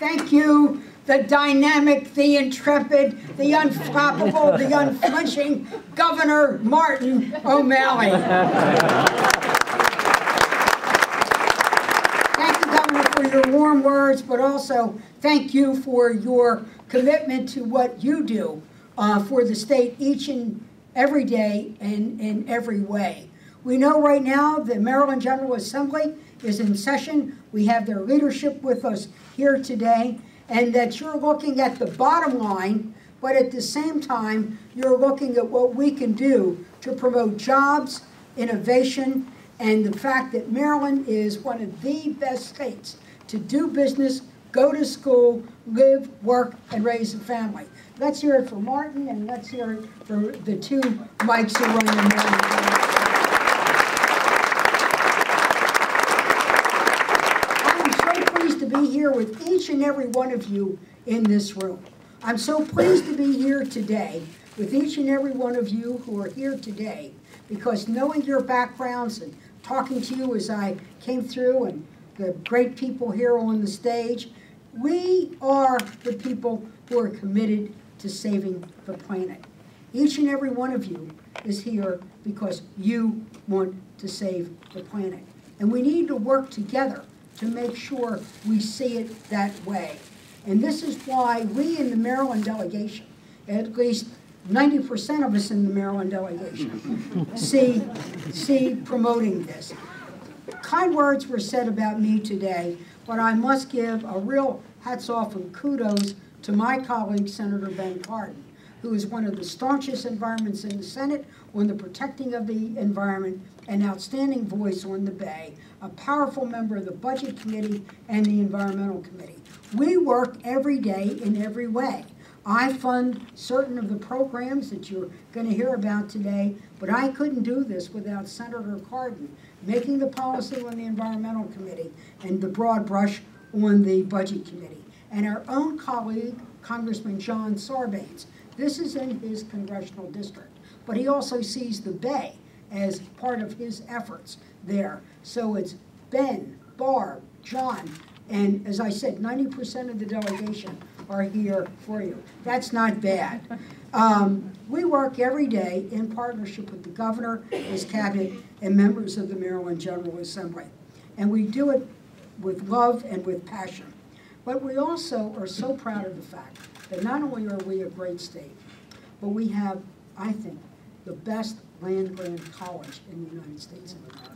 Thank you, the dynamic, the intrepid, the unflappable, the unflinching Governor Martin O'Malley. Thank you, Governor, for your warm words, but also thank you for your commitment to what you do for the state each and every day and in every way. We know right now the Maryland General Assembly is in session. We have their leadership with us here today, and that you're looking at the bottom line, but at the same time, you're looking at what we can do to promote jobs, innovation, and the fact that Maryland is one of the best states to do business, go to school, live, work, and raise a family. Let's hear it for Martin, and let's hear it for the two Mikes who run the Maryland. To be here with each and every one of you in this room. I'm so pleased to be here today with each and every one of you who are here today, because knowing your backgrounds and talking to you as I came through and the great people here on the stage, we are the people who are committed to saving the planet. Each and every one of you is here because you want to save the planet. And we need to work together to make sure we see it that way. And this is why we in the Maryland delegation, at least 90% of us in the Maryland delegation, see promoting this. Kind words were said about me today, but I must give a real hats off and kudos to my colleague, Senator Ben Cardin, who is one of the staunchest environments in the Senate on the protecting of the environment, an outstanding voice on the Bay, a powerful member of the Budget Committee and the Environmental Committee. We work every day in every way. I fund certain of the programs that you're going to hear about today, but I couldn't do this without Senator Cardin making the policy on the Environmental Committee and the broad brush on the Budget Committee. And our own colleague, Congressman John Sarbanes. This is in his congressional district, but he also sees the Bay as part of his efforts there. So it's Ben, Barb, John, and as I said, 90% of the delegation are here for you. That's not bad. We work every day in partnership with the governor, his cabinet, and members of the Maryland General Assembly. And we do it with love and with passion. But we also are so proud of the fact that not only are we a great state, but we have, I think, the best land-grant college in the United States of America.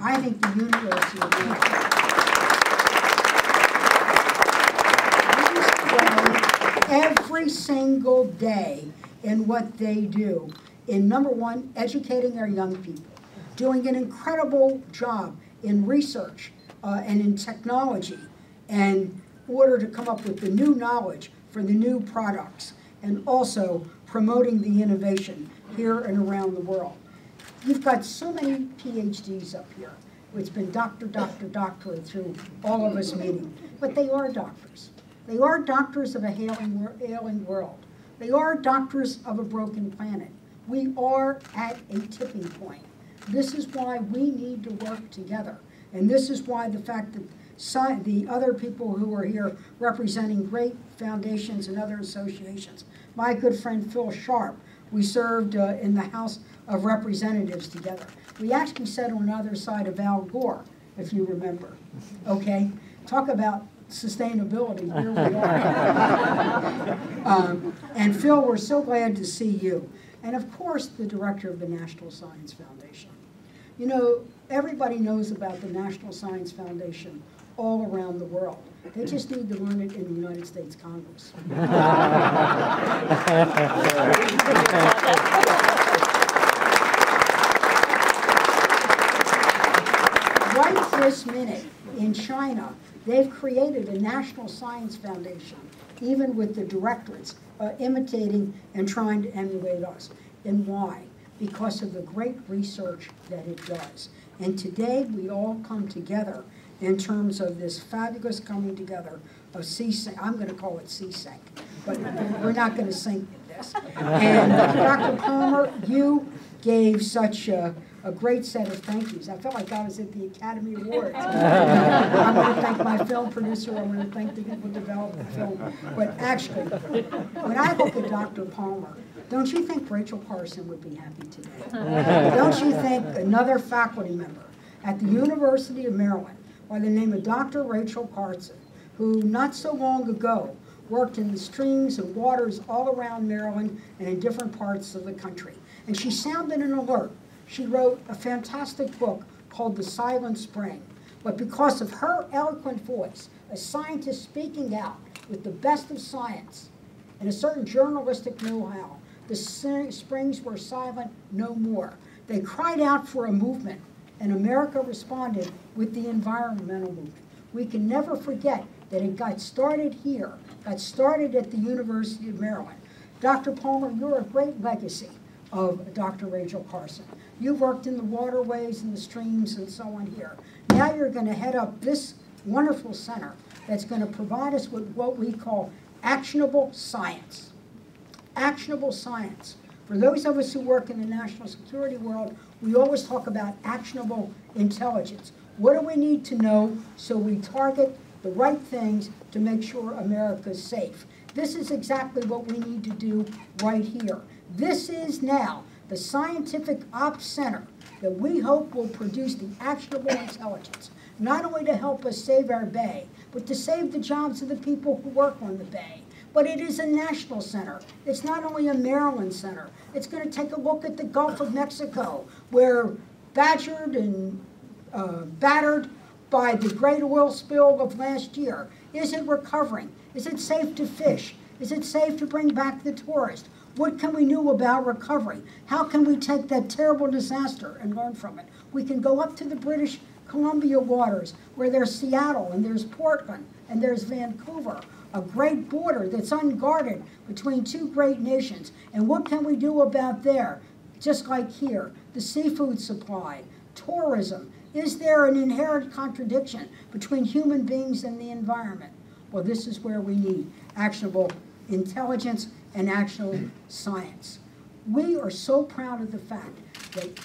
I think the University of Maryland every single day in what they do in, number one, educating our young people, doing an incredible job in research and in technology, and in order to come up with the new knowledge for the new products, and also promoting the innovation here and around the world. You've got so many PhDs up here. It's been doctorate through all of us meeting. But they are doctors. They are doctors of a ailing world. They are doctors of a broken planet. We are at a tipping point. This is why we need to work together. And this is why the fact that the other people who are here representing great foundations and other associations. My good friend Phil Sharp, we served in the House of Representatives together. We actually sat on the other side of Al Gore, if you remember. Okay? Talk about sustainability, here we are. And Phil, we're so glad to see you. And of course, the director of the National Science Foundation. You know, everybody knows about the National Science Foundation all around the world. They just need to learn it in the United States Congress. Right this minute, in China, they've created a National Science Foundation, even with the directorates imitating and trying to emulate us. And why? Because of the great research that it does. And today, we all come together in terms of this fabulous coming together of SESYNC. I'm going to call it SESYNC, but we're not going to sync this. And Dr. Palmer, you gave such a great set of thank yous. I felt like I was at the Academy Awards. I want to thank my film producer. I want to thank the people developing the film. But actually, when I look at Dr. Palmer, don't you think Rachel Carson would be happy today? Don't you think another faculty member at the University of Maryland by the name of Dr. Rachel Carson, who not so long ago worked in the streams and waters all around Maryland and in different parts of the country. And she sounded an alert. She wrote a fantastic book called The Silent Spring. But because of her eloquent voice, a scientist speaking out with the best of science and a certain journalistic know-how, the springs were silent no more. They cried out for a movement, and America responded with the environmental movement. We can never forget that it got started here, got started at the University of Maryland. Dr. Palmer, you're a great legacy of Dr. Rachel Carson. You've worked in the waterways and the streams and so on here. Now you're going to head up this wonderful center that's going to provide us with what we call actionable science. Actionable science. For those of us who work in the national security world, we always talk about actionable intelligence. What do we need to know so we target the right things to make sure America's safe? This is exactly what we need to do right here. This is now the scientific ops center that we hope will produce the actionable intelligence, not only to help us save our bay, but to save the jobs of the people who work on the bay. But it is a national center. It's not only a Maryland center. It's going to take a look at the Gulf of Mexico, where badgered and battered by the great oil spill of last year. Is it recovering? Is it safe to fish? Is it safe to bring back the tourist? What can we do about recovery? How can we take that terrible disaster and learn from it? We can go up to the British Columbia waters, where there's Seattle and there's Portland and there's Vancouver, a great border that's unguarded between two great nations. And what can we do about there? Just like here, the seafood supply, tourism. Is there an inherent contradiction between human beings and the environment? Well, this is where we need actionable intelligence and actionable science. We are so proud of the fact that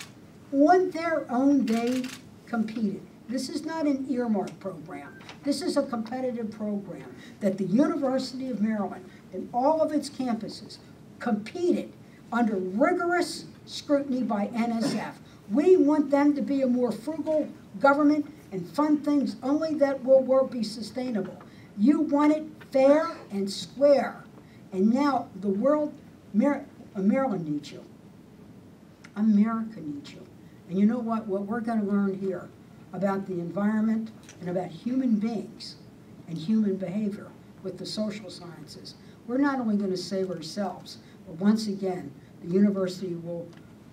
on their own they competed. This is not an earmark program. This is a competitive program that the University of Maryland and all of its campuses competed under rigorous scrutiny by NSF. We want them to be a more frugal government and fund things only that will be sustainable. You want it fair and square. And now the world, Maryland needs you. America needs you. And you know what? What we're going to learn here about the environment and about human beings and human behavior with the social sciences, we're not only going to save ourselves, but once again, the University of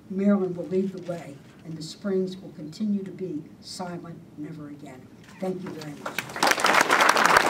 Maryland will lead the way, and the springs will continue to be silent never again. Thank you very much.